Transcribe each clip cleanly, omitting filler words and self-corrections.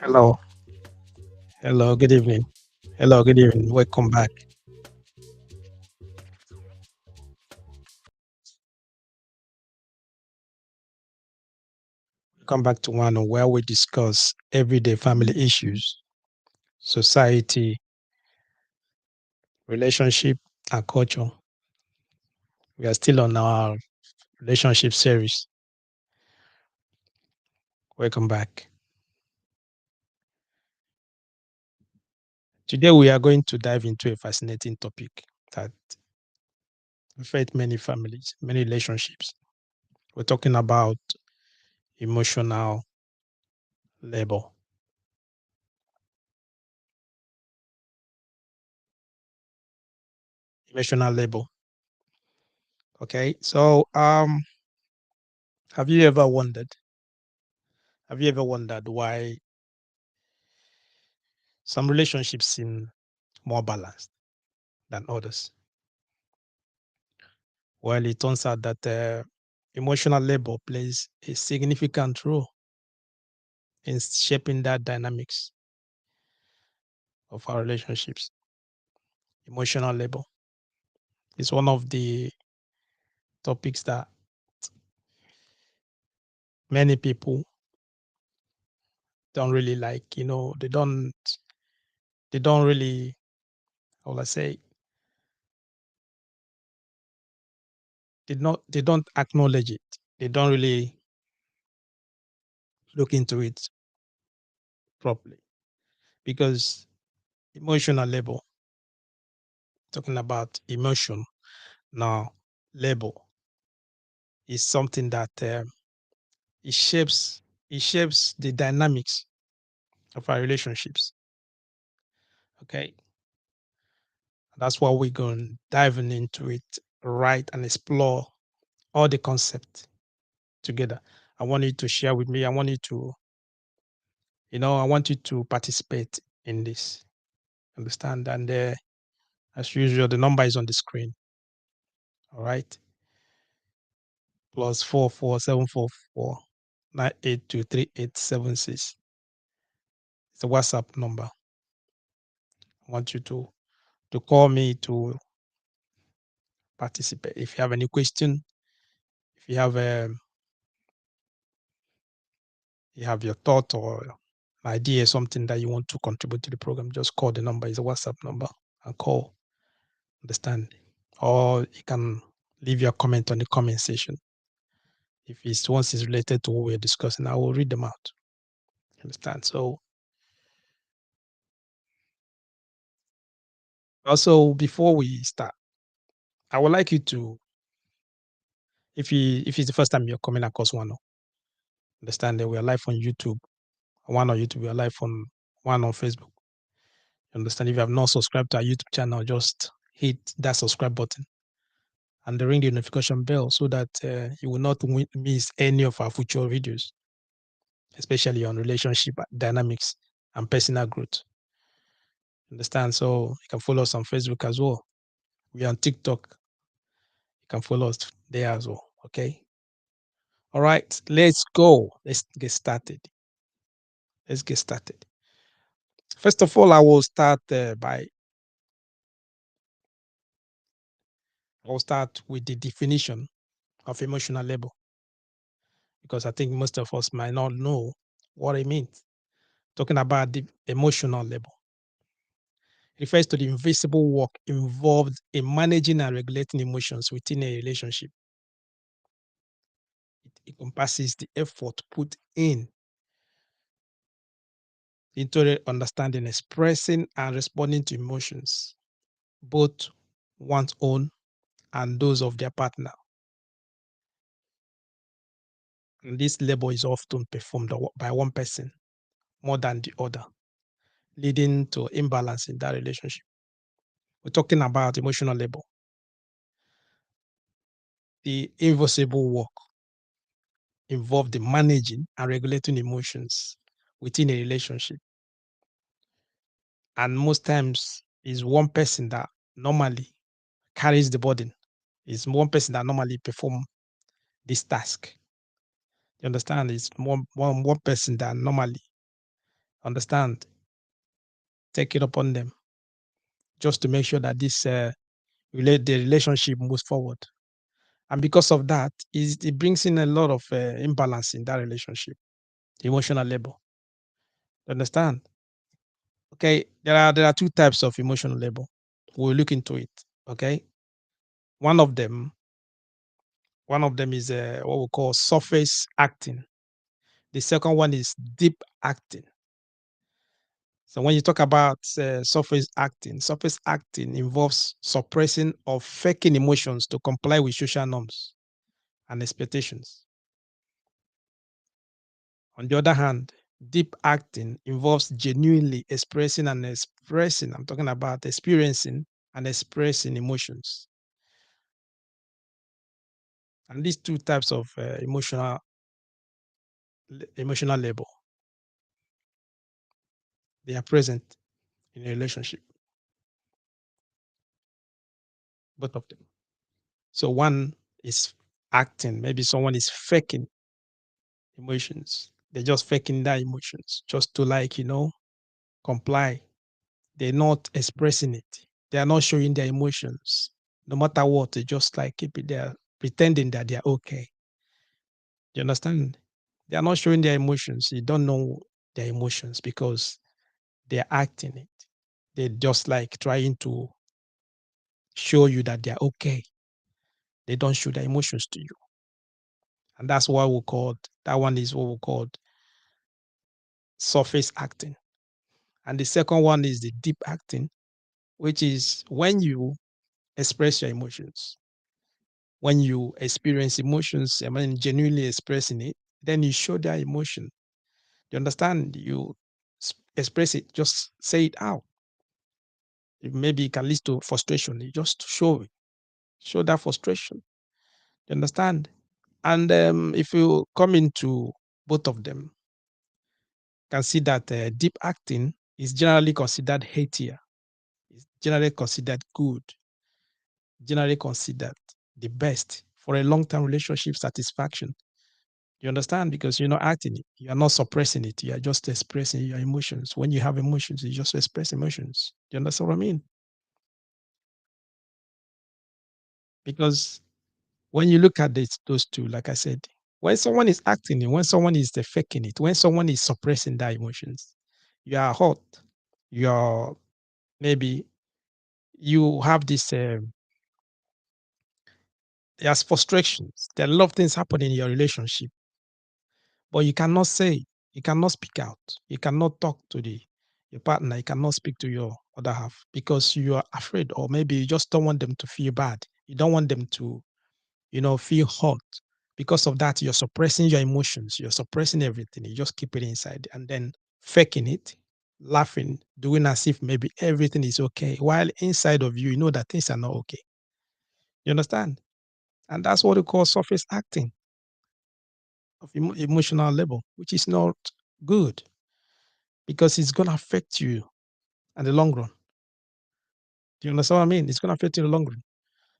Hello. Hello. Good evening. Hello. Good evening. Welcome back. Welcome back to one where we discuss everyday family issues, society, relationship, and culture. We are still on our relationship series. Welcome back. Today we are going to dive into a fascinating topic that affects many families, many relationships. We're talking about emotional labor. Emotional labor. Okay. So have you ever wondered? Have you ever wondered why some relationships seem more balanced than others? Well, it turns out that emotional labor plays a significant role in shaping that dynamics of our relationships. Emotional labor is one of the topics that many people don't really like. They don't really, how will I say, they don't acknowledge it. They don't really look into it properly because emotional labor, talking about emotion now, labor is something that it shapes it shapes the dynamics of our relationships. Okay, that's why we're going diving into it right and explore all the concepts together. I want you to share with me. I want you to participate in this. Understand? And as usual, the number is on the screen. All right, +447449823876. It's a WhatsApp number. I want you to call me to participate. If you have any question, if you have your thought or an idea, something that you want to contribute to the program, just call the number. It's a WhatsApp number and call. Understand? Or you can leave your comment on the comment section. If it's once it's related to what we're discussing, I will read them out. Understand? So also before we start, I would like you to, if it's the first time you're coming across one, understand that we are live on YouTube. One on YouTube, we are live on one on Facebook. Understand? If you have not subscribed to our YouTube channel, just hit that subscribe button and ring the notification bell so that you will not miss any of our future videos, especially on relationship dynamics and personal growth. Understand? So you can follow us on Facebook as well. We're on TikTok. You can follow us there as well. Okay. All right. Let's go. Let's get started. Let's get started. First of all, I will start with the definition of emotional labor because I think most of us might not know what it means. Talking about the emotional labor refers to the invisible work involved in managing and regulating emotions within a relationship. It encompasses the effort put into the understanding, expressing, and responding to emotions, both one's own and those of their partner. And this labor is often performed by one person more than the other, leading to imbalance in that relationship. We're talking about emotional labor, the invisible work involved in managing and regulating emotions within a relationship. And most times is one person that normally carries the burden. Is one person that normally perform this task. You understand? It's one person that normally understand take it upon them just to make sure that the relationship moves forward. And because of that, it brings in a lot of imbalance in that relationship, emotional labor. You understand? Okay, there are two types of emotional labor. We'll look into it. Okay, one of them one of them is what we call surface acting. The second one is deep acting. So when you talk about surface acting involves suppressing or faking emotions to comply with social norms and expectations. On the other hand, deep acting involves genuinely I'm talking about experiencing and expressing emotions. And these two types of emotional labor, they are present in a relationship, both of them. So one is acting, maybe someone is faking emotions. They're just faking their emotions just to comply. They're not expressing it. They are not showing their emotions. No matter what, they just like keep it there, pretending that they're okay. You understand? They are not showing their emotions. You don't know their emotions because they're acting it. They're just like trying to show you that they're okay. They don't show their emotions to you. And that's what we call that one is what we call surface acting. And the second one is the deep acting, which is when you express your emotions. When you experience emotions, I mean, genuinely expressing it, then you show that emotion. You understand? You express it, just say it out. Maybe it can lead to frustration. You just show that frustration. You understand? And if you come into both of them, you can see that deep acting is generally considered healthier, is generally considered good, generally considered the best for a long-term relationship satisfaction. You understand? Because you're not acting it. You are not suppressing it. You are just expressing your emotions. When you have emotions, you just express emotions. Do you understand what I mean? Because when you look at those two, like I said, when someone is acting it, when someone is faking it, when someone is suppressing their emotions, you are hot. You're maybe you have this there's frustrations. There are a lot of things happening in your relationship, but you cannot say, you cannot speak out, you cannot talk to the your partner, you cannot speak to your other half because you are afraid, or maybe you just don't want them to feel bad. You don't want them to, feel hurt. Because of that, you're suppressing your emotions, you're suppressing everything, you just keep it inside and then faking it, laughing, doing as if maybe everything is okay, while inside of you, you know that things are not okay. You understand? And that's what we call surface acting of emotional labor, which is not good because it's going to affect you in the long run. Do you understand what I mean? It's going to affect you in the long run.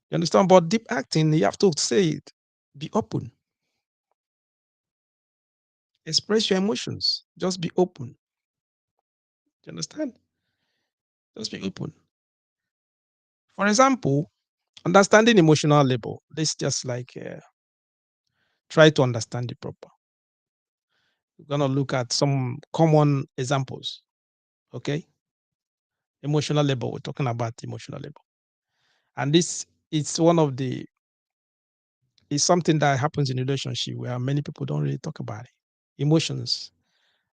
You understand? But deep acting, you have to say it. Be open. Express your emotions. Just be open. Do you understand? Just be open. For example, understanding emotional labor. Let's just like try to understand it proper. We're gonna look at some common examples. Okay, emotional labor. We're talking about emotional labor, and this it's one of the it's something that happens in a relationship where many people don't really talk about it. Emotions,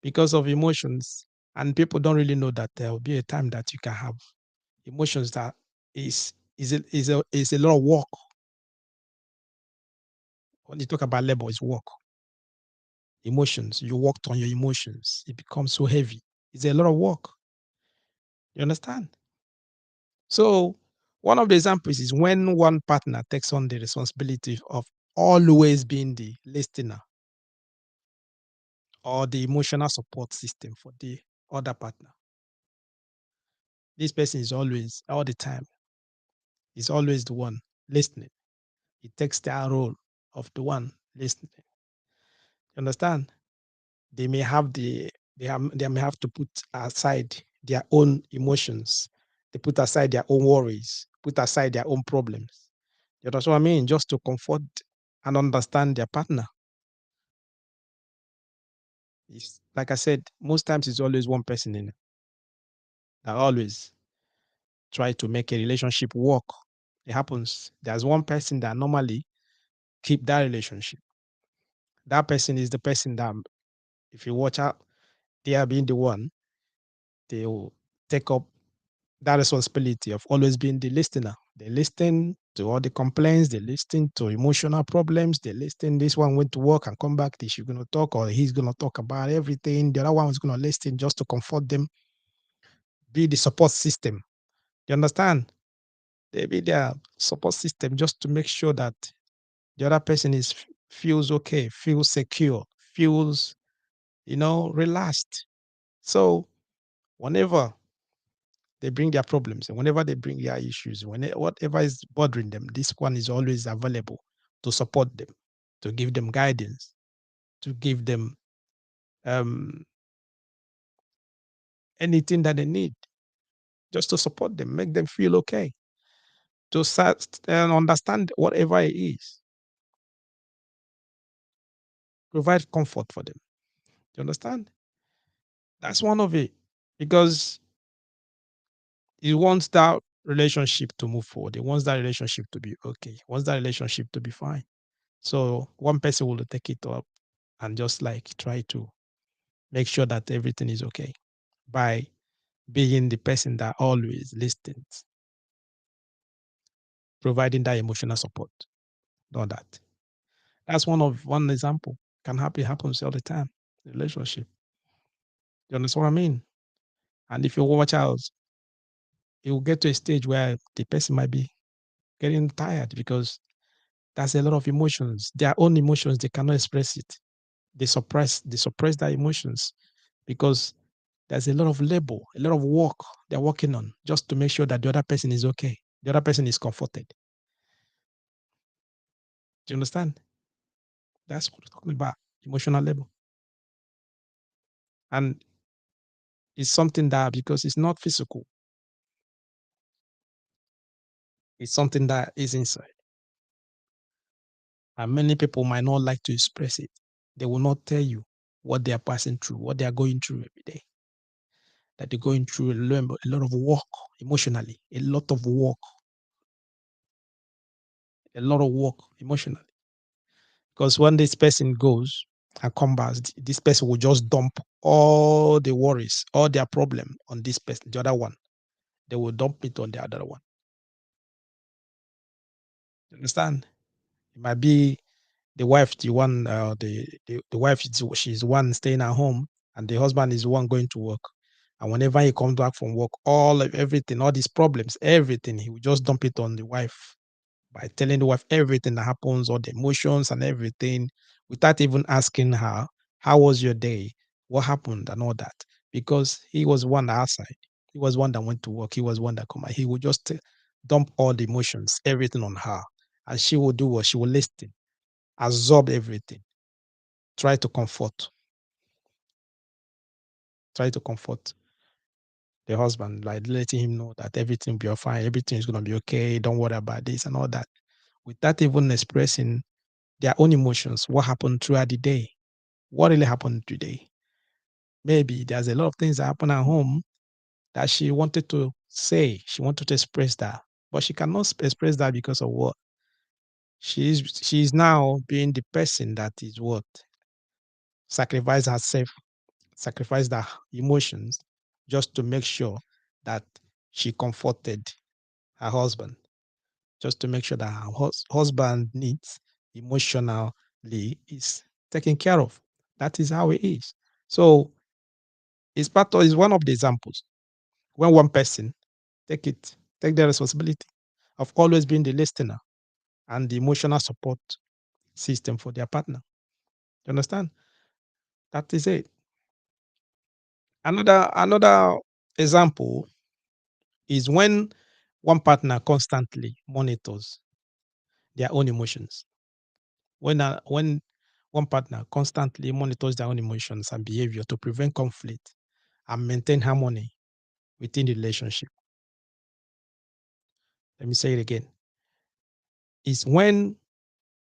because of emotions, and people don't really know that there will be a time that you can have emotions that is a lot of work. When you talk about labor, it's work. Emotions, you worked on your emotions. It becomes so heavy. It's a lot of work. You understand? So one of the examples is when one partner takes on the responsibility of always being the listener or the emotional support system for the other partner. This person is always, all the time, is always the one listening. He takes that role of the one listening. You understand? They may have they may have to put aside their own emotions. They put aside their own worries, put aside their own problems. You understand what I mean? Just to comfort and understand their partner. It's, like I said, most times it's always one person in it that always try to make a relationship work. It happens. There's one person that normally keep that relationship. That person is the person that, if you watch out, they are being the one, they will take up that responsibility of always being the listener. They listen to all the complaints, they listen to emotional problems, they listen. This one went to work and come back, she's going to talk or he's going to talk about everything. The other one is going to listen just to comfort them, be the support system. You understand? They be their support system just to make sure that the other person is feels okay, feels secure, feels relaxed. So whenever they bring their problems and whenever they bring their issues, whatever is bothering them, this one is always available to support them, to give them guidance, to give them um, anything that they need, just to support them, make them feel okay, to and understand whatever it is, provide comfort for them. You understand? That's one of it, because he wants that relationship to move forward. He wants that relationship to be okay. He wants that relationship to be fine. So one person will take it up and just like try to make sure that everything is okay by being the person that always listens, providing that emotional support. All that. That's one example. Can happen happens all the time. Relationship. You understand what I mean? And if you watch out, it will get to a stage where the person might be getting tired because there's a lot of emotions. Their own emotions, they cannot express it. They suppress their emotions because there's a lot of labor, a lot of work they're working on just to make sure that the other person is okay. The other person is comforted. Do you understand? That's what we're talking about. Emotional labor. And it's something that because it's not physical, it's something that is inside. And many people might not like to express it. They will not tell you what they are passing through, what they are going through every day. That they're going through a lot of work emotionally, a lot of work emotionally. Because when this person goes and comes back, this person will just dump all the worries, all their problem on this person, the other one. They will dump it on the other one. You understand? It might be the wife, the one, the wife, she's the one staying at home, and the husband is the one going to work. And whenever he comes back from work, everything, all these problems, everything, he will just dump it on the wife by telling the wife everything that happens, all the emotions and everything, without even asking her, how was your day? What happened and all that? Because he was one outside. He was one that went to work. He was one that come out. He would just dump all the emotions, everything on her. And she will do what she will listen. absorb everything, try to comfort, try to comfort the husband, like letting him know that everything will be fine, everything is going to be okay, don't worry about this and all that, without even expressing their own emotions, what happened throughout the day, what really happened today. Maybe there's a lot of things that happen at home that she wanted to say, she wanted to express that, but she cannot express that because of what? She's now being the person that is what? Sacrifice herself, sacrifice her emotions just to make sure that she comforted her husband, just to make sure that her husband needs emotionally is taken care of. That is how it is. So is one of the examples when one person take it, take the responsibility of always being the listener and the emotional support system for their partner. You understand? That is it. Another example is when one partner constantly monitors their own emotions. When one partner constantly monitors their own emotions and behavior to prevent conflict and maintain harmony within the relationship. Let me say it again. Is when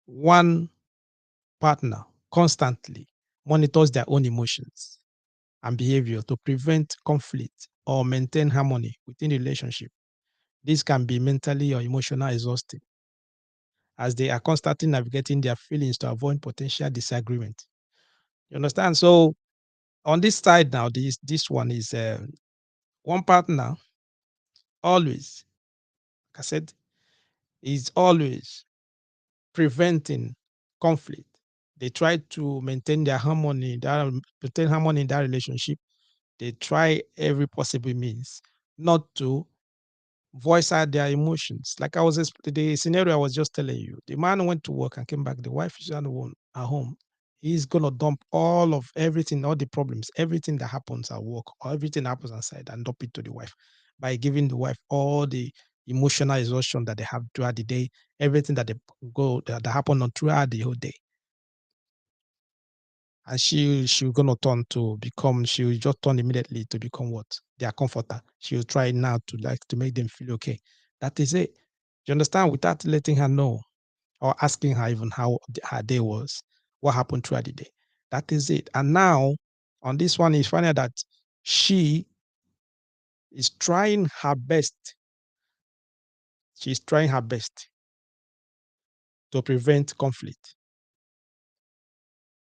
one partner constantly monitors their own emotions and behavior to prevent conflict or maintain harmony within the relationship. This can be mentally or emotional exhausting as they are constantly navigating their feelings to avoid potential disagreement. You understand? So on this side now, this one is one partner always, like I said, is always preventing conflict. They try to maintain harmony in that relationship. They try every possible means not to voice out their emotions. Like the scenario I was just telling you, the man went to work and came back. The wife is alone at home. He's gonna dump all of everything, all the problems, everything that happens at work, or everything that happens outside, and dump it to the wife by giving the wife all the emotional exhaustion that they have throughout the day, everything that they that happen on throughout the whole day. And she's gonna turn to become she'll just turn immediately to become what? Their comforter. She'll try now to make them feel okay. That is it. You understand? Without letting her know or asking her even how her day was, what happened throughout the day. That is it. And now on this one, is finding out that she is trying her best. She's trying her best to prevent conflict.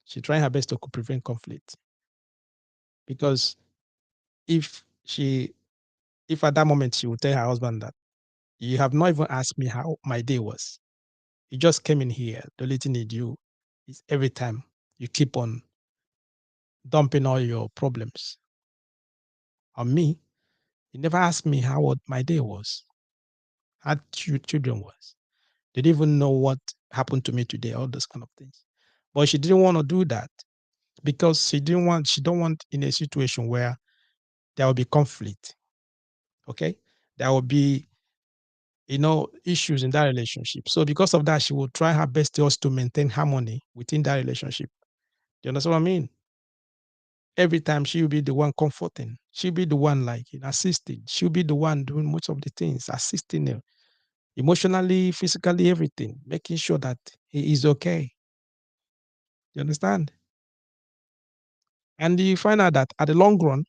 She's trying her best to prevent conflict because if she if at that moment she would tell her husband that you have not even asked me how my day was. You just came in here. The only thing you do is every time you keep on dumping all your problems on me. You never asked me how my day was, how children was. They didn't even know what happened to me today, all those kind of things. But she didn't want to do that because she don't want in a situation where there will be conflict. Okay. There will be issues in that relationship. So because of that, she will try her best just to maintain harmony within that relationship. Do you understand what I mean? Every time she'll be the one comforting, she'll be the one like assisting, she'll be the one doing most of the things, assisting him emotionally, physically, everything, making sure that he is okay. You understand? And you find out that at the long run,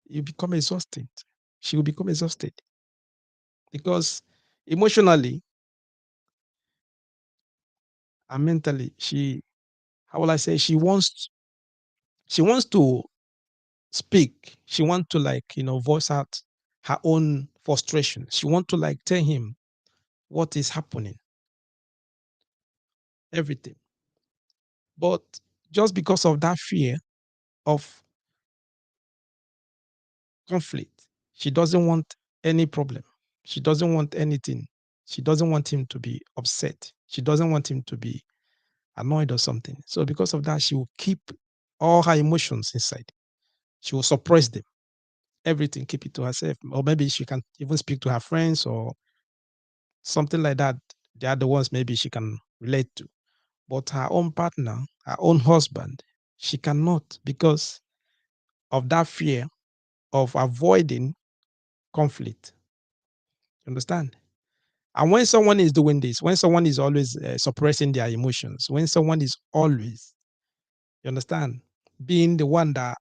you become exhausted. She will become exhausted because emotionally and mentally, how will I say, she wants to speak. She wants to voice out her own frustration. She wants to tell him what is happening, everything. But just because of that fear of conflict, she doesn't want any problem. She doesn't want anything. She doesn't want him to be upset. She doesn't want him to be annoyed or something. So because of that, she will keep all her emotions inside. She will suppress them, everything, keep it to herself. Or maybe she can even speak to her friends or something like that. They are the ones maybe she can relate to. But her own partner, her own husband, she cannot because of that fear of avoiding conflict. You understand? And when someone is doing this, when someone is always suppressing their emotions, when someone is always, you understand, being the one that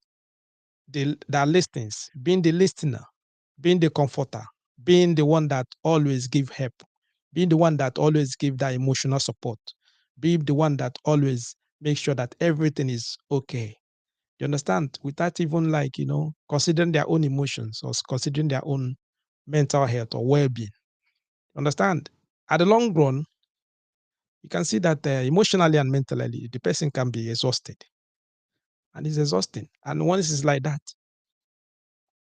listens, being the listener, being the comforter, being the one that always give help, being the one that always give that emotional support, be the one that always make sure that everything is okay. You understand? Without even like, considering their own emotions or considering their own mental health or well-being. Understand? At the long run, you can see that emotionally and mentally, the person can be exhausted. And it's exhausting. And once it's like that,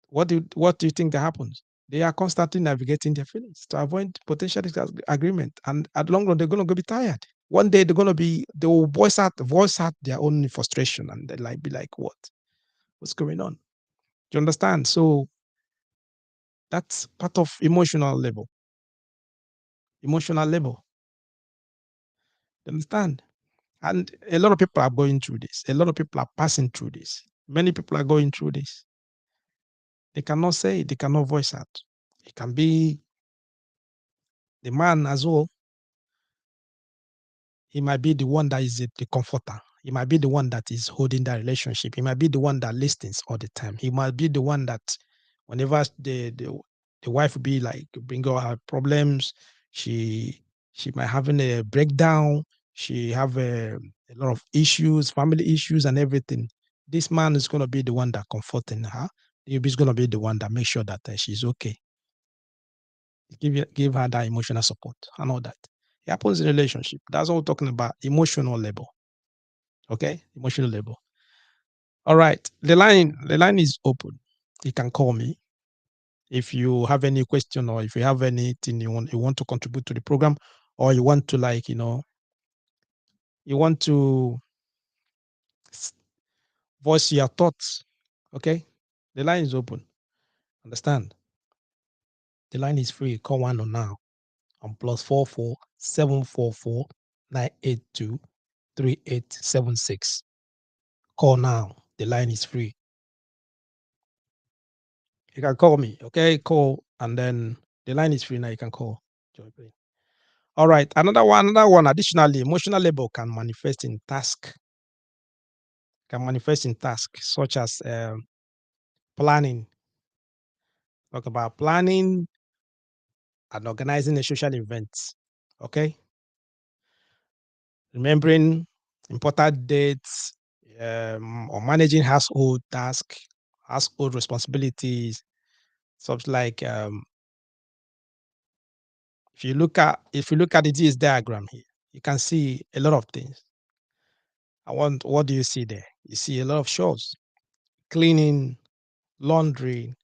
what do you think that happens? They are constantly navigating their feelings to avoid potential disagreement. And at the long run, they're going to be tired. One day they will voice out their own frustration and they like be like, what's going on? Do you understand? So that's part of emotional labor. Emotional labor. You understand? And a lot of people are going through this. A lot of people are passing through this. Many people are going through this. They cannot say it, they cannot voice out. It can be the man as well. He might be the one that is the comforter. He might be the one that is holding that relationship. He might be the one that listens all the time. He might be the one that whenever the wife will be like bring all her problems, she might having a breakdown. She have a lot of issues, family issues, and everything. This man is going to be the one that comforting her. He's going to be the one that makes sure that she's okay. Give her that emotional support and all that. It happens in relationship. That's what we're talking about. Emotional labor. Okay, emotional labor. All right, the line is open. You can call me if you have any question or if you have anything you want to contribute to the program, or you want to like you want to voice your thoughts. Okay, the line is open. Understand? The line is free. Call one on now on +44 744 982 3876. Call now. The line is free. You can call me. Okay, call and then the line is free now. You can call. All right. Another one. Additionally, emotional labor can manifest in tasks such as planning. Talk about planning and organizing a social event. Okay, remembering important dates, or managing household tasks, household responsibilities. Something like if you look at the DS diagram here, you can see a lot of things. What do you see there? You see a lot of chores: cleaning, laundry,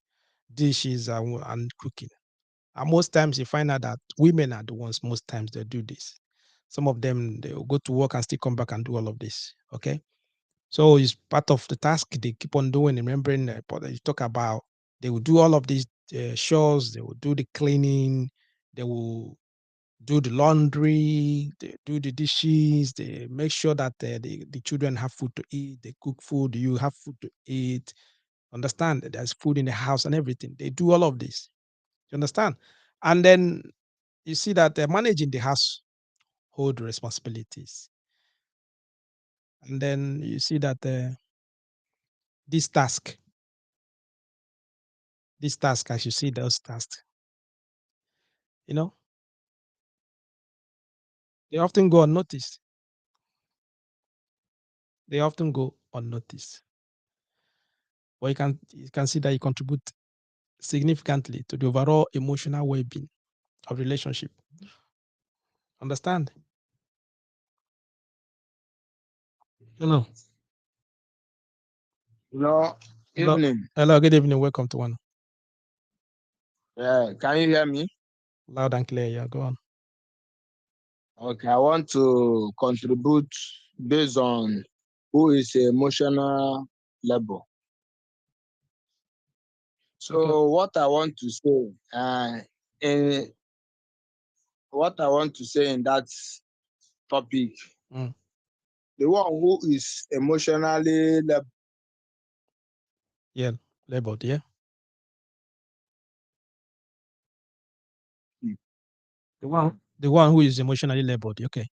dishes, and cooking. And most times you find out that women are the ones most times they do this. Some of them they will go to work and still come back and do all of this. Okay. So it's part of the task they keep on doing. Remembering but you talk about, they will do all of these chores, they will do the cleaning, they will do the laundry, they do the dishes, they make sure that the children have food to eat, they cook food, you have food to eat. Understand that there's food in the house and everything. They do all of this. You understand? And then you see that they're managing the household responsibilities. And then you see that this task, as you see those tasks, you know, they often go unnoticed. They often go unnoticed. But you can see that you contribute significantly to the overall emotional well-being of relationship. Understand? Hello. No, Hello. evening. Hello. Good evening. Welcome to one. Yeah, can you hear me? Loud and clear. Yeah. Go on. Okay, I want to contribute based on who is emotional labor. Okay. So what I want to say, in what I want to say in that topic, Mm. the one who is emotionally Yeah, labeled. Yeah, the one who is emotionally labeled. Okay.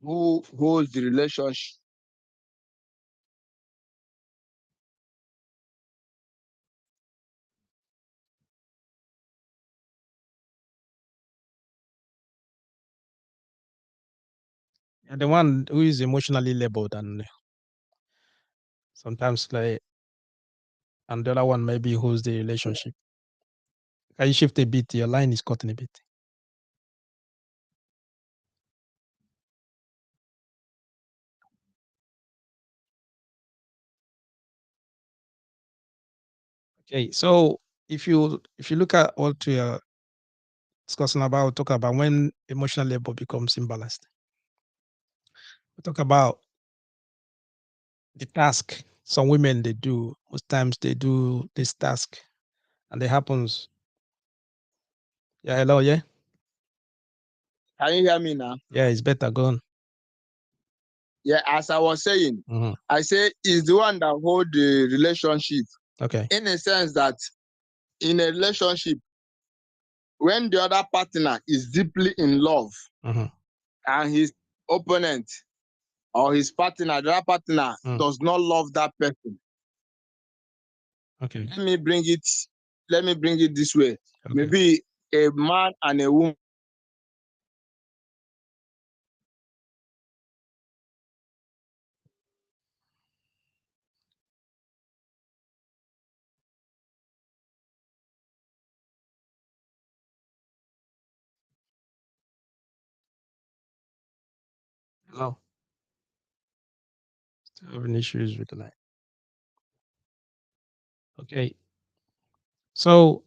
who holds the relationship. And the one who is emotionally labeled, and sometimes like, and the other one maybe who's the relationship. Can you shift a bit? Your line is cutting a bit. Okay, so if you look at what we are discussing about, talk about when emotional labor becomes imbalanced. We talk about the task some women they do. Most times they do this task, and it happens. Yeah, hello, yeah, Can you hear me now? yeah, it's better. Go on. Yeah, as I was saying, Hmm. I say is the one that hold the relationship Okay. in a sense that in a relationship, when the other partner is deeply in love Hmm. and his opponent or his partner, the other partner Mm. does not love that person. Okay. Let me bring it. Let me bring it this way. Okay. Maybe a man and a woman. Hello. Still having issues with the line. Okay. So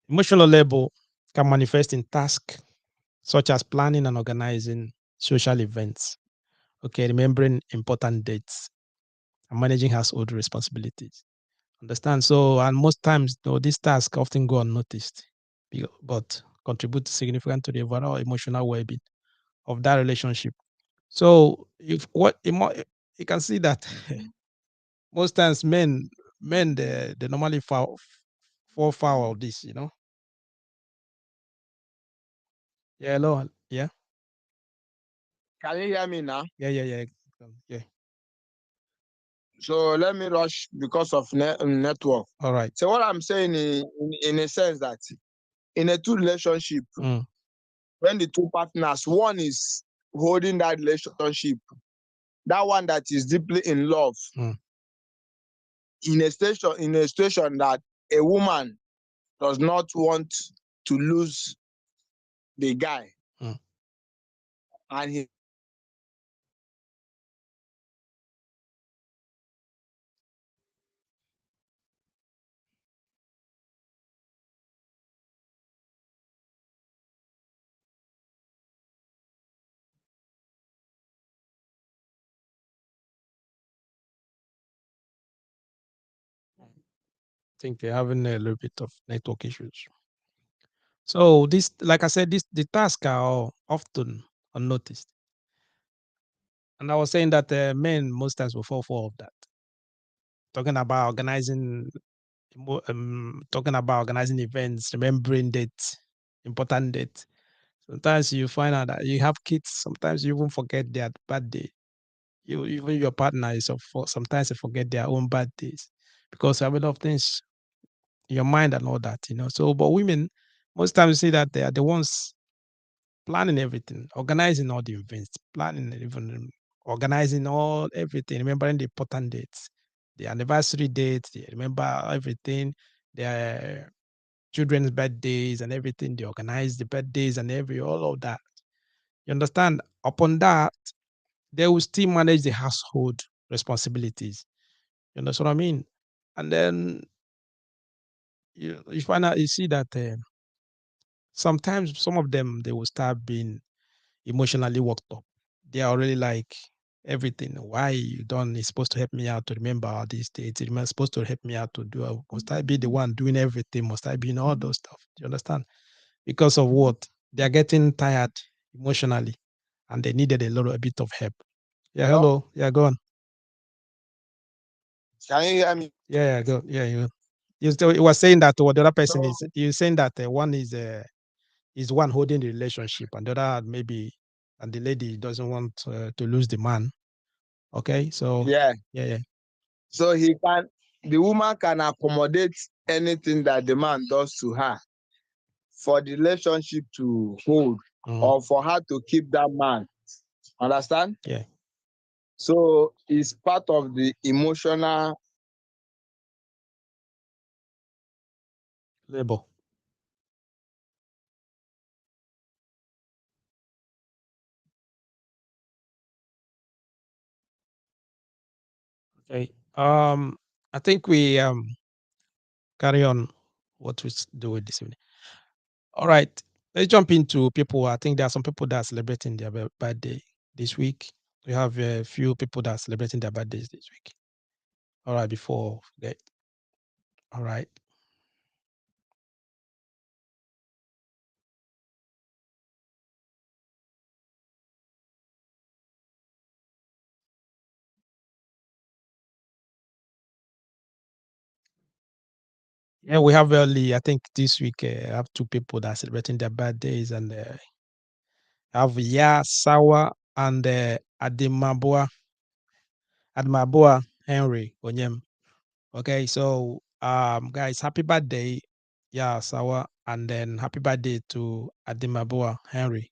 emotional labor can manifest in tasks such as planning and organizing social events. Okay, remembering important dates and managing household responsibilities. Understand? So, and most times, though, these tasks often go unnoticed, but contribute significantly to the overall emotional well-being of that relationship. So, if what you can see that most times men they normally fall foul of this. Yeah, hello, yeah, Can you hear me now? yeah, yeah. So let me rush because of network. All right. So what I'm saying in a sense that in a two relationship, Mm, when the two partners, one is holding that relationship, that one that is deeply in love, mm, in a situation that a woman does not want to lose the guy, mm. and he Think they're having a little bit of network issues. So this, like I said, the tasks are often unnoticed. And I was saying that men most times will fall for of that. Talking about organizing, talking about organizing events, remembering dates, important dates. Sometimes you find out that you have kids. Sometimes you even forget their birthday. You even your partner is sometimes you forget their own birthdays because you have a lot of things in your mind and all that. So, but women most times you see that they are the ones planning everything, organizing all the events, planning even organizing all everything, remembering the important dates, the anniversary dates, they remember everything, their children's birthdays and everything. They organize the birthdays and all of that. You understand? Upon that, they will still manage the household responsibilities. You understand what I mean? And then you find out, you see that sometimes some of them they will start being emotionally worked up. They are already like everything. Why you done is supposed to help me out to remember all these dates. You're supposed to help me out to do. Must I be the one doing everything? Must I be in all those stuff? Do you understand? Because of what? They are getting tired emotionally, and they needed a bit of help. Yeah, Hello? hello. Yeah, go on. Can you hear me? Yeah, go. Yeah, you were saying that what the other person So, is. You're saying that one is one holding the relationship, and the other maybe, and the lady doesn't want to lose the man. Okay, so yeah. yeah. So the woman can accommodate anything that the man does to her for the relationship to hold Mhm. or for her to keep that man. Understand? Yeah, So it's part of the emotional. labor. Okay. I think we carry on what we do with this evening. All right. Let's jump into people. I think there are some people that are celebrating their birthday this week. We have a few people that are celebrating their birthdays this week. All right. Before that. All right. Yeah, we have early. I think this week I have two people that are celebrating their birthdays, and have Ya Sawa and Adimabua Henry Onyem. Okay, so guys, happy birthday, Ya Sawa, and then happy birthday to Adimabua Henry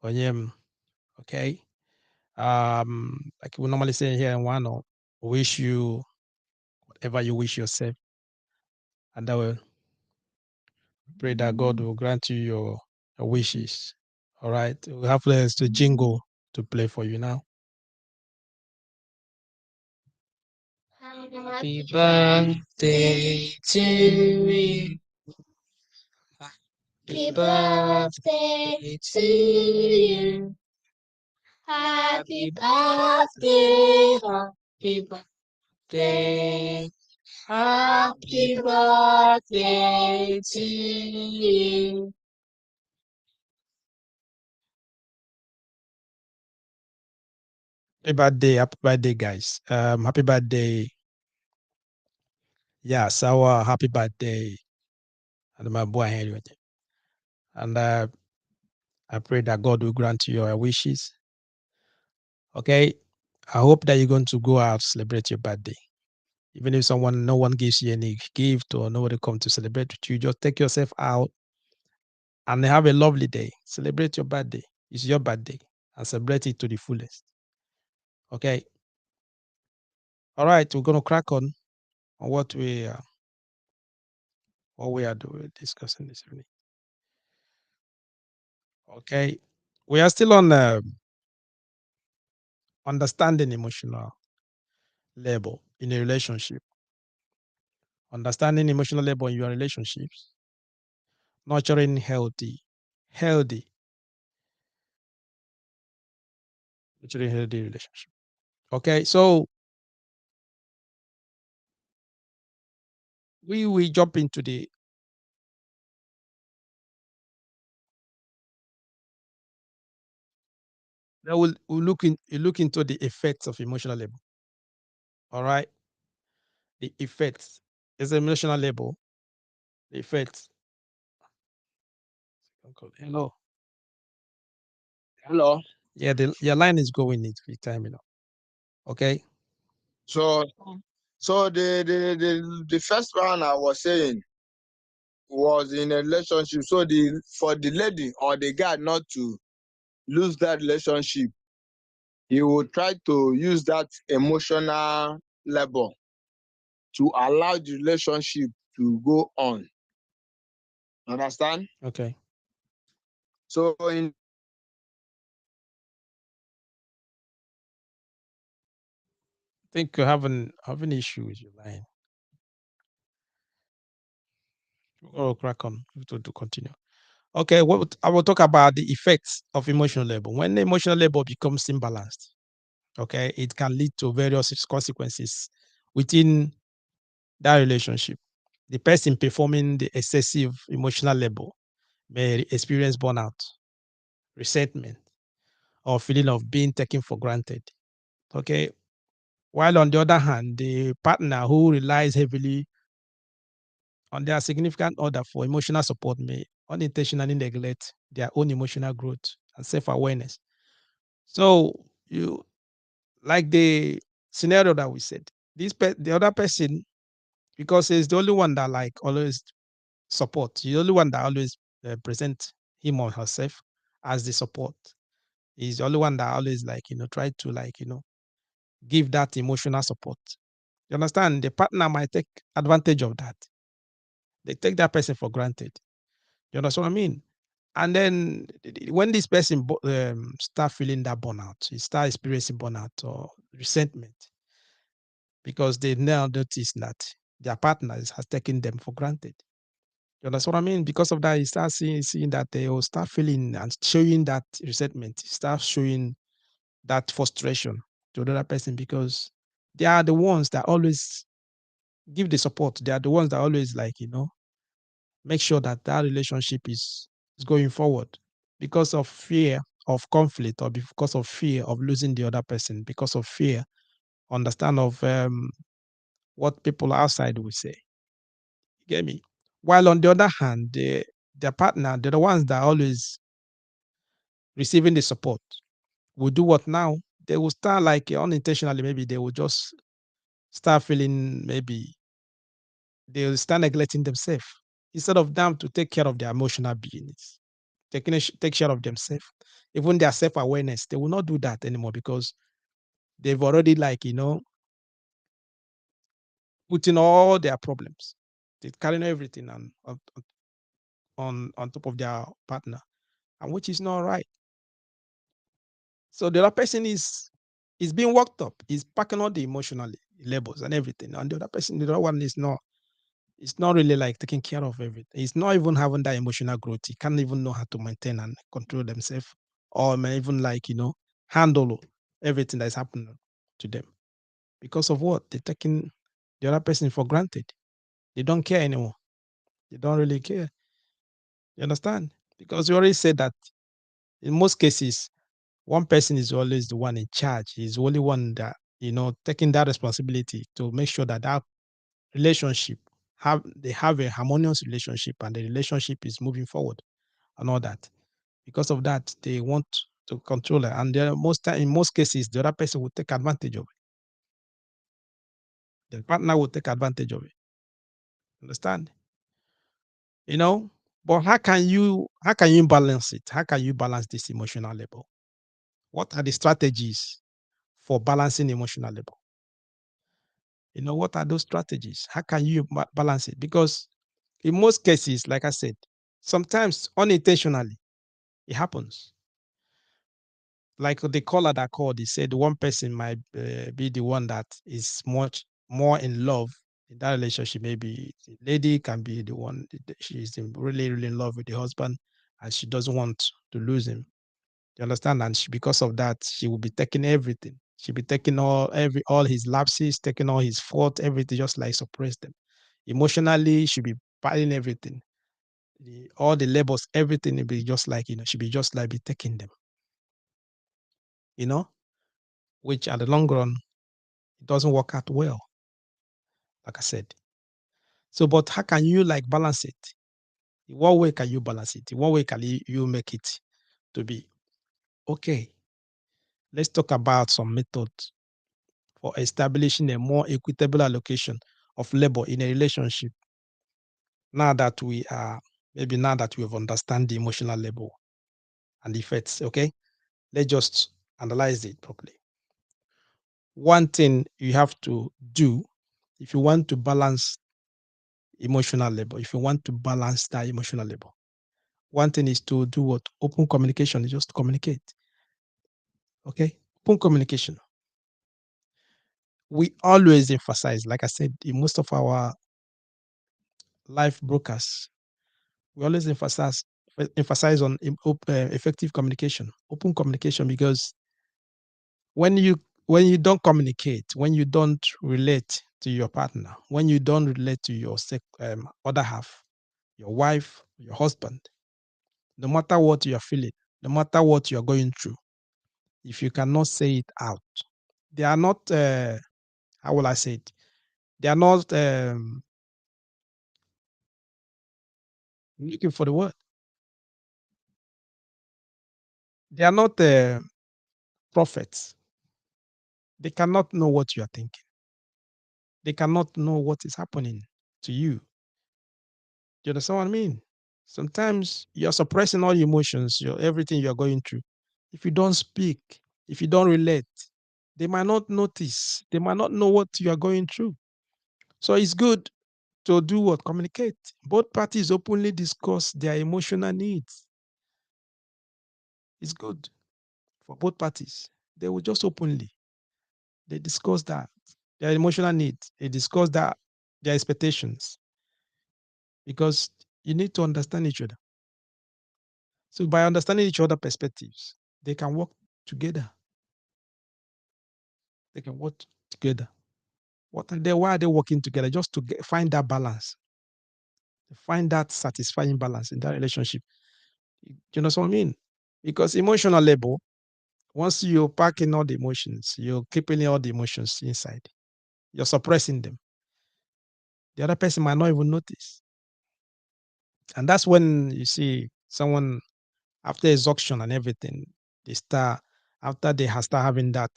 Onyem. Okay, like we normally say here in Wano, wish you whatever you wish yourself, and I will pray that God will grant you your wishes. All right. We have the jingle to play for you now. Happy birthday to you. Happy birthday to you. Happy birthday. Happy birthday. Happy birthday to you. Happy birthday, guys. Happy birthday. Yeah, Sawa, happy birthday. And my boy Henry. And I pray that God will grant you your wishes. Okay. I hope that you're going to go out celebrate your birthday. Even if no one gives you any gift or nobody come to celebrate with you, just take yourself out and have a lovely day. Celebrate your birthday. It's your birthday and celebrate it to the fullest. Okay. All right. We're going to crack on what we are doing, discussing this evening. Okay. We are still on understanding emotional labor in a relationship. Understanding emotional labor in your relationships. Nurturing healthy, nurturing healthy relationship. Okay. So we jump into the now we'll look into the effects of emotional labor. All right. The effects is emotional labor. The effects. Hello. Hello. Yeah, your line is going into time, Okay. So the first one I was saying was in a relationship. So for the lady or the guy not to lose that relationship, he will try to use that emotional labor to allow the relationship to go on. Understand? Okay. So in I think you have an issue with your line. Oh, crack on to continue. Okay, I will talk about the effects of emotional labor. When emotional labor becomes imbalanced, Okay, it can lead to various consequences within that relationship. The person performing the excessive emotional labor may experience burnout, resentment, or feeling of being taken for granted. Okay, while on the other hand, the partner who relies heavily on their significant other for emotional support may unintentionally neglect their own emotional growth and self-awareness. So you like the scenario that we said, the other person, because he's the only one that like always support, he's the only one that always present him or herself as the support. He's the only one that always like try to like give that emotional support. You understand? The partner might take advantage of that. They take that person for granted. You understand what I mean? And then when this person start feeling that burnout, he start experiencing burnout or resentment because they now notice that their partners has taken them for granted. You understand what I mean? Because of that, he starts seeing that they will start feeling and showing that resentment, start showing that frustration to the other person because they are the ones that always give the support. They are the ones that always like, make sure that that relationship is going forward because of fear of conflict or because of fear of losing the other person, because of fear, understand of what people outside will say. You get me? While on the other hand, their partner, they're the ones that are always receiving the support, will do what now? They will start like unintentionally, maybe they will just start feeling maybe they'll start neglecting themselves instead of them to take care of their emotional beings, take care of themselves, even their self-awareness. They will not do that anymore because they've already like put in all their problems. They're carrying everything on top of their partner, and which is not right. So the other person is being worked up, is packing all the emotional labels and everything, and the other person, the other one is not. It's not really like taking care of everything. It's not even having that emotional growth. He can't even know how to maintain and control themselves, or may even like handle everything that is happening to them because of what they're taking the other person for granted. They don't care anymore. They don't really care. You understand? Because you already said that in most cases, one person is always the one in charge. He's the only one that taking that responsibility to make sure that that relationship have a harmonious relationship and the relationship is moving forward and all that. Because of that, they want to control it, and in most cases, the other person will take advantage of it. The partner will take advantage of it. Understand? You know, but how can you balance it? How can you balance this emotional labor? What are the strategies for balancing emotional labor? What are those strategies? How can you balance it? Because in most cases, like I said, sometimes unintentionally it happens. Like the caller that called, he said one person might be the one that is much more in love in that relationship. Maybe the lady can be the one she's really, really in love with the husband, and she doesn't want to lose him. You understand? And because of that, she will be taking everything. She'll be taking all his lapses, taking all his fault, everything, just like suppress them. Emotionally, she'll be piling everything. All the labels, everything will be just like, she'll be just like be taking them, you know, which at the long run, it doesn't work out well, like I said. So, but how can you like balance it? In what way can you balance it? In what way can you make it to be okay? Let's talk about some methods for establishing a more equitable allocation of labor in a relationship. Now that we are maybe now that we have understand the emotional labor and the effects, okay, let's just analyze it properly. One thing you have to do if you want to balance emotional labor, if you want to balance that emotional labor, one thing is to do what? Open communication, is just communicate. Okay? Open communication. We always emphasize, like I said, in most of our live broadcasts, we always emphasize on effective communication, open communication, because when you when you don't communicate, when you don't relate to your partner, when you don't relate to your other half, your wife, your husband, no matter what you're feeling, no matter what you're going through, if you cannot say it out, they are not, how will I say it? They are not looking for the word. They are not prophets. They cannot know what you are thinking. They cannot know what is happening to you. You understand what I mean? Sometimes you're suppressing all your emotions, everything you're going through. If you don't speak, if you don't relate, they might not notice. They might not know what you are going through. So it's good to do what? Communicate. Both parties openly discuss their emotional needs. It's good for both parties. They will just openly they discuss that their emotional needs. They discuss that their expectations because you need to understand each other. So by understanding each other perspectives, they can work together. They can work together. Why are they working together? Just to find that balance, to find that satisfying balance in that relationship. You know what I mean? Because emotional labor, once you pack in all the emotions, you're keeping all the emotions inside. You're suppressing them. The other person might not even notice. And that's when you see someone after exhaustion and everything, they start after they start having that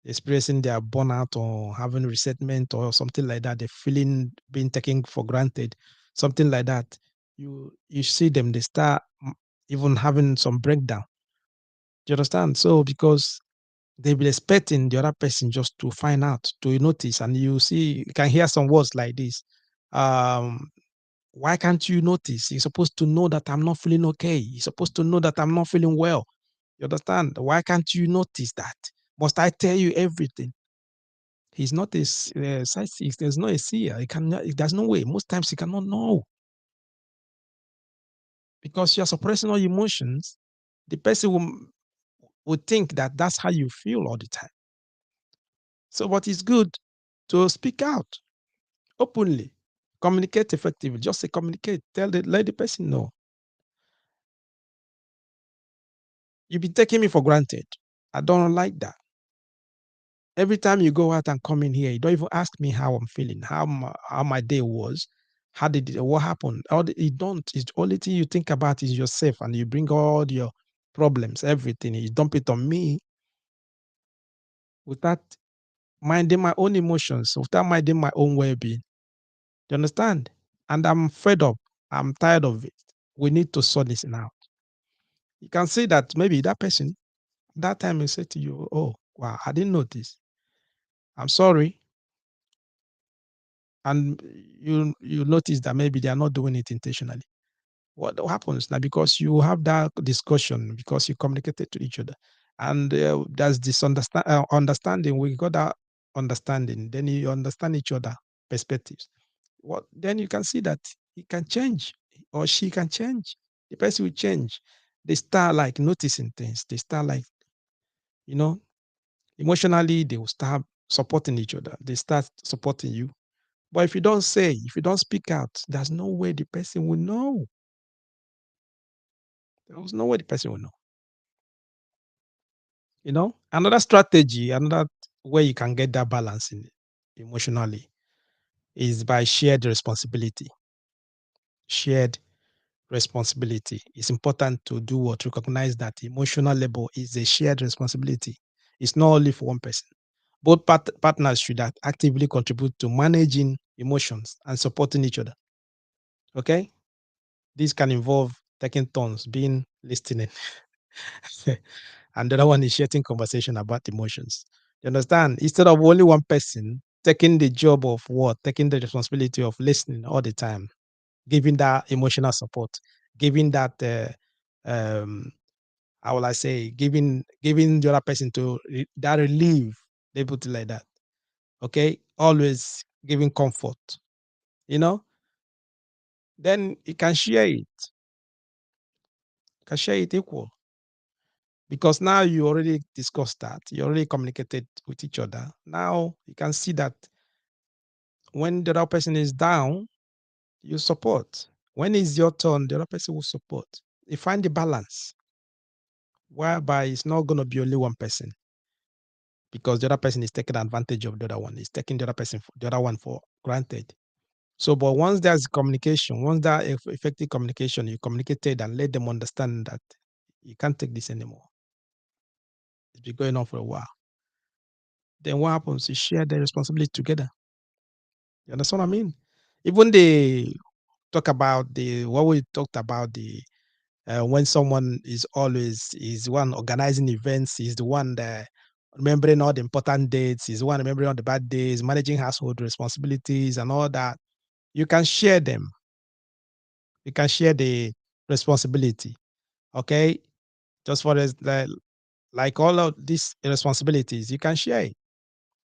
experiencing their burnout or having resentment or something like that, they feeling being taken for granted, something like that. You see them, they start even having some breakdown. Do you understand? So because they've been expecting the other person just to find out, to notice, and you see, you can hear some words like this. Um, why can't you notice? You're supposed to know that I'm not feeling okay. You're supposed to know that I'm not feeling well. You understand? Why can't you notice that? Must I tell you everything? He's not a sightseer. There's no a seer. He cannot. There's no way. Most times he cannot know because you're suppressing all emotions. The person will think that that's how you feel all the time. So, but it's good to speak out openly, communicate effectively. Just say communicate. Let the person know you've been taking me for granted. I don't like that. Every time you go out and come in here, you don't even ask me how I'm feeling, how my day was, what happened. You don't. It's the only thing you think about is yourself, and you bring all your problems, everything. You dump it on me without minding my own emotions, without minding my own well-being. Do you understand? And I'm fed up. I'm tired of it. We need to sort this out. You can see that maybe that person that time will say to you, "Oh, wow, I didn't notice. I'm sorry." And you notice that maybe they are not doing it intentionally. What happens now? Because you have that discussion, because you communicated to each other, and there's this understanding. We got that understanding. Then you understand each other perspectives. What then you can see that he can change or she can change. The person will change. They start like noticing things. They start like you know emotionally. They will start supporting each other. They start supporting you. But if you don't say, if you don't speak out, there's no way the person will know. There's no way the person will know. Another strategy, another way you can get that balance in emotionally is by shared responsibility. Shared responsibility. It's important to do what recognize that emotional labor is a shared responsibility. It's not only for one person. Both partners should actively contribute to managing emotions and supporting each other. Okay? This can involve taking turns, being listening, and the other one is sharing conversation about emotions. You understand? Instead of only one person taking the job of what, taking the responsibility of listening all the time, giving that emotional support, giving that, how will I say, giving the other person that relief, they put it like that. Okay, always giving comfort. You know, then you can share it, equal. because now you already discussed that, you already communicated with each other. Now you can see that when the other person is down, you support. When it's your turn, the other person will support. You find the balance whereby it's not going to be only one person because the other person is taking advantage of the other one, is taking the other person, the other one for granted. So, but once there's communication, once that effective communication, you communicated and let them understand that you can't take this anymore. It's been going on for a while. Then what happens? You share the responsibility together. You understand what I mean? Even they talk about the what we talked about the when someone is the one organizing events, is the one that remembering all the important dates, is the one remembering all the bad days, managing household responsibilities and all that. You can share them. You can share the responsibility. Okay, just for this, like all of these responsibilities, you can share it.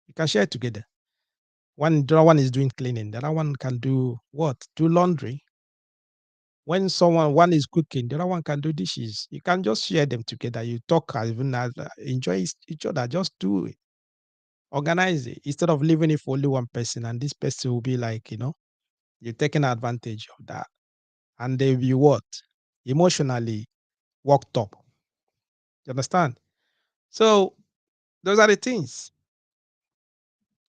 You can share it together. The other one is doing cleaning, the other one can do what? Do laundry. When one is cooking, the other one can do dishes. You can just share them together. You talk even as enjoy each other. Just do it. Organize it instead of leaving it for only one person, and this person will be like, you're taking advantage of that, and they will be what? Emotionally worked up. You understand? So those are the things,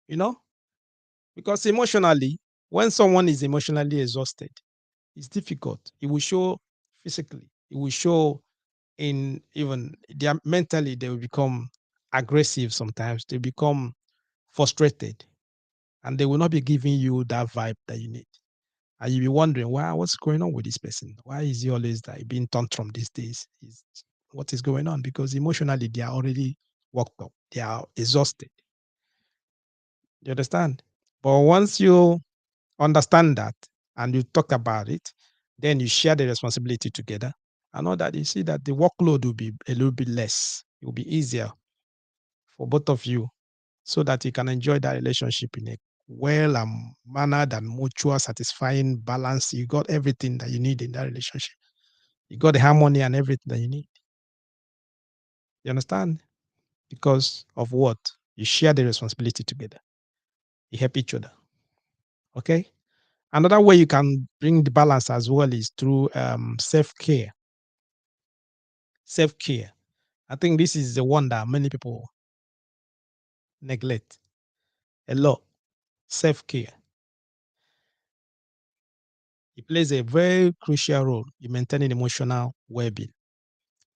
you know, because emotionally, when someone is emotionally exhausted, it's difficult. It will show physically. It will show in even their mentally. They will become aggressive sometimes. They become frustrated, and they will not be giving you that vibe that you need. And you'll be wondering, wow, what's going on with this person? Why is he always like being tantrum these days? What is going on? Because emotionally they are already worked up. They are exhausted. You understand? But once you understand that and you talk about it, then you share the responsibility together. I know that you see that the workload will be a little bit less. It will be easier for both of you so that you can enjoy that relationship in a well and mannered and mutual satisfying balance. You got everything that you need in that relationship. You got the harmony and everything that you need. You understand? Because of what? You share the responsibility together. You help each other. Okay? Another way you can bring the balance as well is through self-care. Self-care. I think this is the one that many people neglect a lot. Self-care. It plays a very crucial role in maintaining emotional well-being.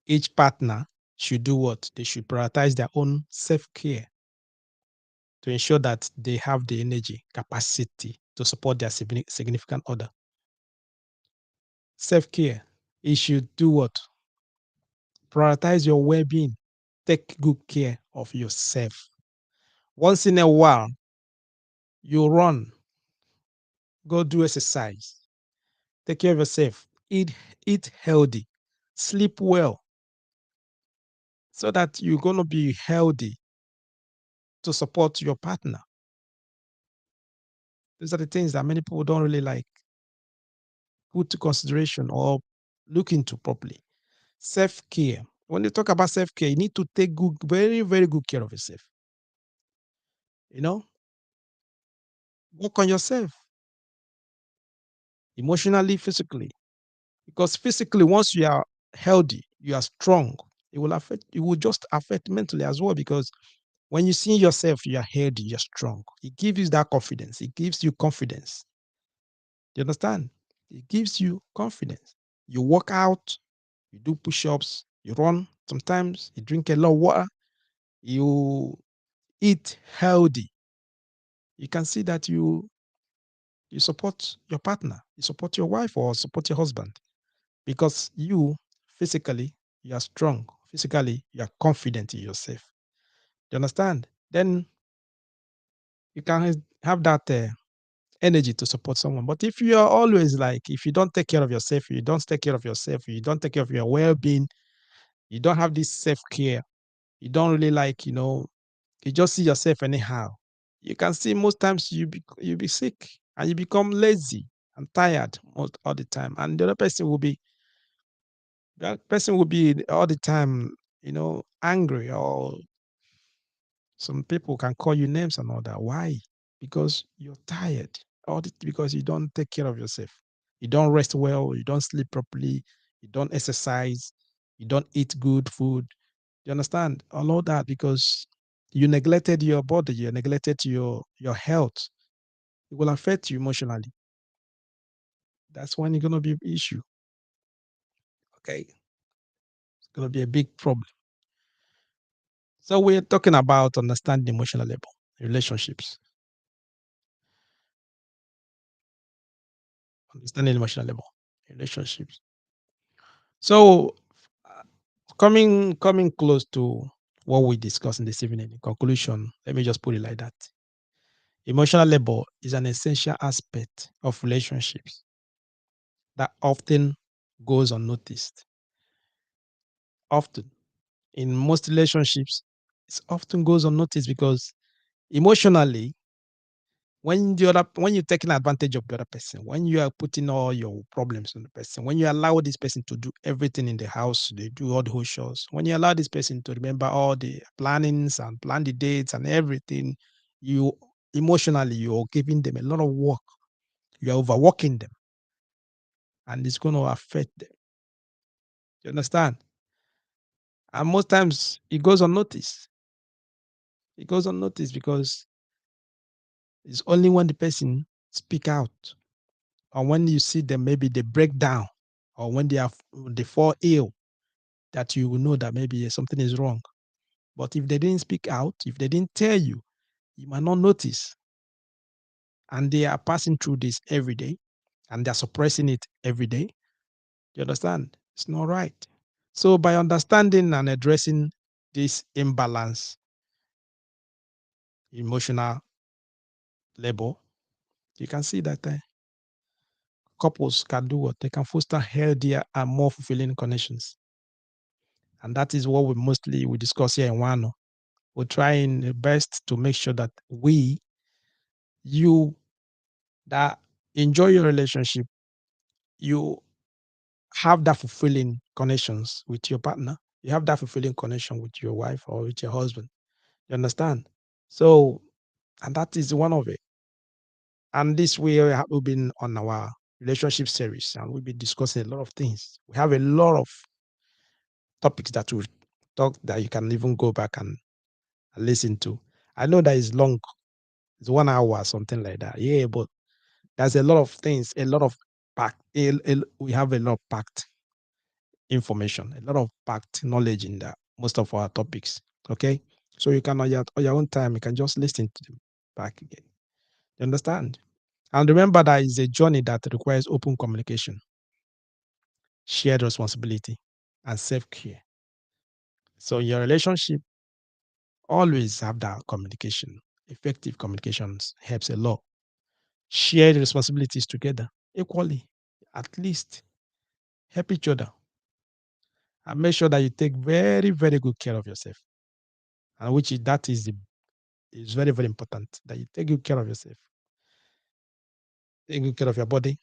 Each partner should do what? They should prioritize their own self-care to ensure that they have the energy, capacity to support their significant other. Self-care. You should do what? Prioritize your well-being. Take good care of yourself. Once in a while, you run, go do exercise, take care of yourself, eat healthy, sleep well, so that you're going to be healthy to support your partner. These are the things that many people don't really like put to consideration or look into properly. Self-care. When you talk about self-care, you need to take good, very, very good care of yourself. You know, work on yourself emotionally, physically. Because physically, once you are healthy, you are strong, it will just affect mentally as well. Because when you see yourself, you are healthy, you're strong. It gives you that confidence. It gives you confidence. You understand? It gives you confidence. You work out, you do push-ups, you run, sometimes you drink a lot of water, you eat healthy. You can see that you support your partner, you support your wife or support your husband because you physically you are strong, physically you are confident in yourself. You understand? Then you can have that energy to support someone. But if you are always like, if you don't take care of yourself, you don't take care of yourself, you don't take care of your well-being, you don't have this self-care, you don't really like, you just see yourself anyhow. You can see most times you be sick and you become lazy and tired most all the time. And the other person will be that person will be all the time, angry, or some people can call you names and all that. Why? Because you're tired. All this because you don't take care of yourself. You don't rest well. You don't sleep properly. You don't exercise. You don't eat good food. You understand? All of that because you neglected your body. You neglected your health. It will affect you emotionally. That's when you're gonna be an issue. Okay, it's gonna be a big problem. So we're talking about understanding emotional level, relationships, understanding emotional level, relationships. So uh, coming close to what we discussed in this evening, in conclusion, let me just put it like that. Emotional labor is an essential aspect of relationships that often goes unnoticed. Often, in most relationships, it often goes unnoticed because emotionally, when you're taking advantage of the other person, when you are putting all your problems on the person, when you allow this person to do everything in the house, they do all the whole chores, when you allow this person to remember all the plannings and plan the dates and everything, you emotionally you're giving them a lot of work. You're overworking them, and it's going to affect them. You understand? And most times it goes unnoticed. It goes unnoticed because it's only when the person speak out, or when you see them, maybe they break down, or when they fall ill, that you will know that maybe something is wrong. But if they didn't speak out, if they didn't tell you, you might not notice. And they are passing through this every day, and they're suppressing it every day. You understand? It's not right. So by understanding and addressing this imbalance, emotional labor, you can see that couples can do what? They can foster healthier and more fulfilling connections. And that is what we discuss here in Wano. We're trying the best to make sure that you that enjoy your relationship, you have that fulfilling connections with your partner. You have that fulfilling connection with your wife or with your husband. You understand? So, and that is one of it. And this we've been on our relationship series, and we've been discussing a lot of things. We have a lot of topics that we've talked that you can even go back and listen to. I know that is long, it's 1 hour, something like that. Yeah, but there's a lot of things, a lot of packed, we have a lot of packed information, a lot of packed knowledge in that, most of our topics. Okay. So you can, on your own time, you can just listen to them back again. You understand? And remember that it's a journey that requires open communication, shared responsibility, and self care. So in your relationship, always have that communication. Effective communications helps a lot. Share the responsibilities together equally, at least help each other, and make sure that you take very, very good care of yourself. And that is very, very important that you take good care of yourself, take good care of your body,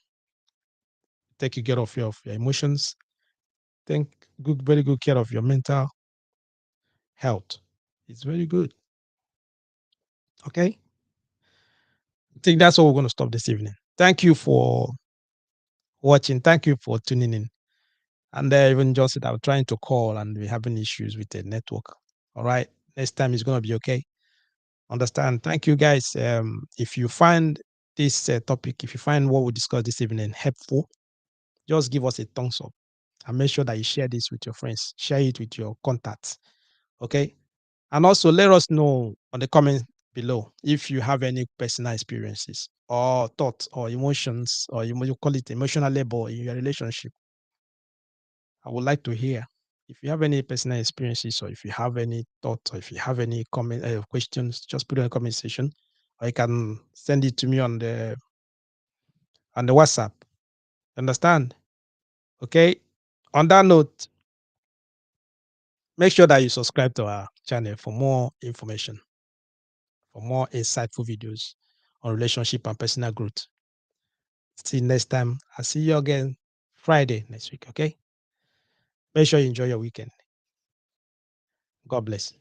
take good care of your emotions, take very good care of your mental health. It's very good. Okay. I think that's all we're going to stop this evening. Thank you for watching. Thank you for tuning in. And even just that I'm trying to call and we're having issues with the network. All right. Next time it's going to be okay. Understand. Thank you guys. If you find this topic, if you find what we discussed this evening helpful, just give us a thumbs up and make sure that you share this with your friends, share it with your contacts. Okay. And also let us know on the comment below if you have any personal experiences or thoughts or emotions, or you call it emotional labor in your relationship. I would like to hear if you have any personal experiences, or if you have any thoughts, or if you have any comment questions, just put it in the comment section, or you can send it to me on the WhatsApp. Understand? Okay. On that note, make sure that you subscribe to our channel for more information, for more insightful videos on relationship and personal growth. See you next time. I'll see you again Friday next week. Okay. Make sure you enjoy your weekend. God bless.